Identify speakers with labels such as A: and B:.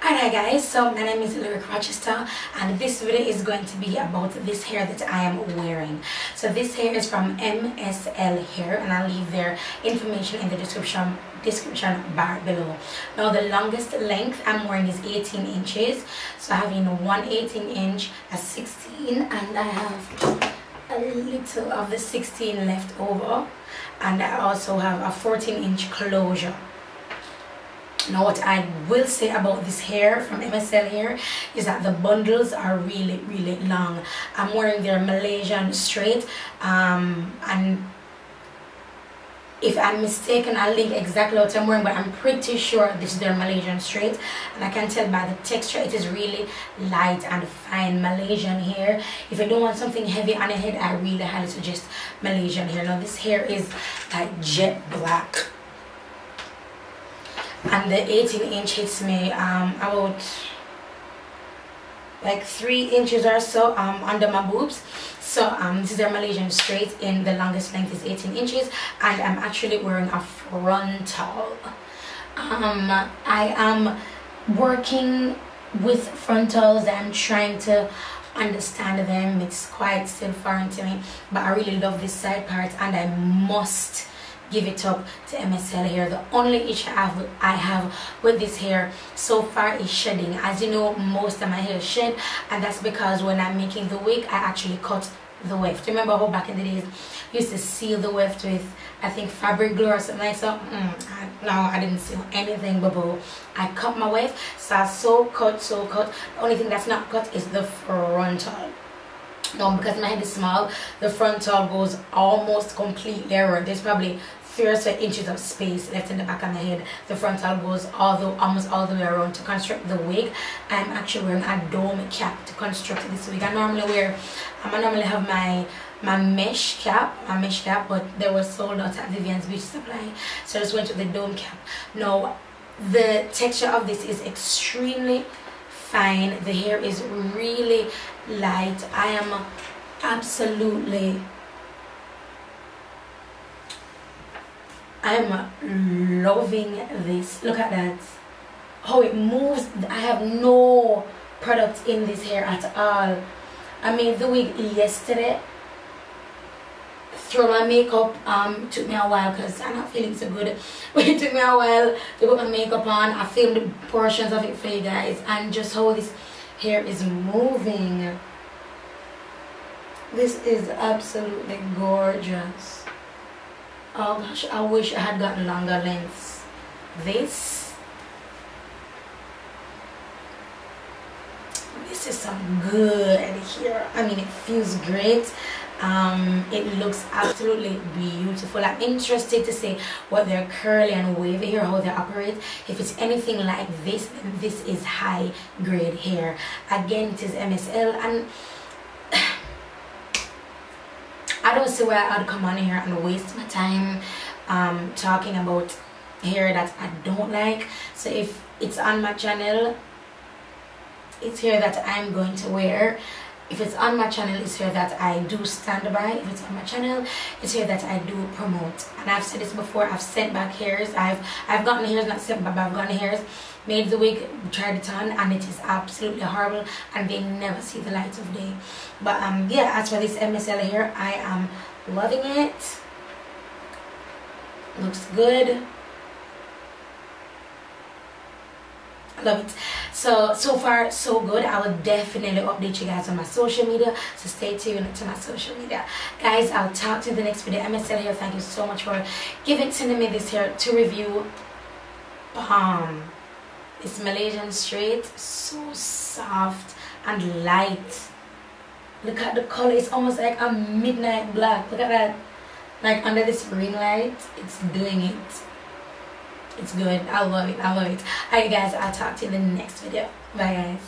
A: Alright guys, so my name is Rochester and this video is going to be about this hair that I am wearing. So this hair is from MSL hair and I'll leave their information in the description bar below. Now the longest length I'm wearing is 18 inches. So I have one 18-inch, a 16, and I have a little of the 16 left over, and I also have a 14-inch closure. Now what I will say about this hair from MSL hair is that the bundles are really long. I'm wearing their Malaysian straight, and if I'm mistaken I'll link exactly what I'm wearing, but I'm pretty sure this is their Malaysian straight, and I can tell by the texture it is really light and fine Malaysian hair. If you don't want something heavy on your head, I really highly suggest Malaysian hair. Now this hair is like jet black, and the 18-inch hits me about like 3 inches or so under my boobs. So this is their Malaysian straight, in the longest length is 18 inches, and I'm actually wearing a frontal. I am working with frontals. I'm trying to understand them. It's quite still foreign to me, but I really love this side part, and I must give it up to MSL hair. The only issue I have with this hair so far is shedding. As you know, most of my hair is shed, and that's because when I'm making the wig I actually cut the weft. Remember how back in the days you used to seal the weft with, I think, fabric glue or something like that? No, I didn't seal anything, bubble. I cut my weft, so I so cut. The only thing that's not cut is the frontal. Now because my head is small, the frontal goes almost completely around. There's probably 3 or so inches of space left in the back of my head. The frontal goes almost all the way around. To construct the wig, I'm actually wearing a dome cap to construct this wig. I normally have my mesh cap, but they were sold out at Vivian's Beauty Supply, so I just went with the dome cap. Now the texture of this is extremely fine. The hair is really light. I am absolutely loving this. Look at that, how it moves. I have no product in this hair at all. I made the wig yesterday. Throw my makeup took me a while because I'm not feeling so good, but it took me a while to put my makeup on. I filmed portions of it for you guys, and just how this hair is moving. This is absolutely gorgeous. Oh gosh, I wish I had gotten longer lengths. This is some good hair. I mean, it feels great. It looks absolutely beautiful. I'm interested to see what their curly and wavy hair, how they operate. If it's anything like this, then this is high grade hair. Again, it is MSL, and I don't see why I'd come on here and waste my time talking about hair that I don't like. So if it's on my channel, it's hair that I'm going to wear. If it's on my channel, it's hair that I do stand by. If it's on my channel, it's hair that I do promote. And I've said this before, I've sent back hairs. I've gotten hairs, not sent back, but I've gotten hairs, made the wig, tried it on, and it is absolutely horrible, and they never see the light of day. But yeah, as for this MSL hair, I am loving it. Looks good. I love it. So far so good. I will definitely update you guys on my social media, so stay tuned to my social media, guys. I'll talk to you in the next video. MSL hair, thank you so much for sending me this hair to review. It's Malaysian straight, so soft and light. Look at the color, it's almost like a midnight black. Look at that, like under this ring light, it's doing it. It's good. I love it. Alright guys, I'll talk to you in the next video. Bye guys.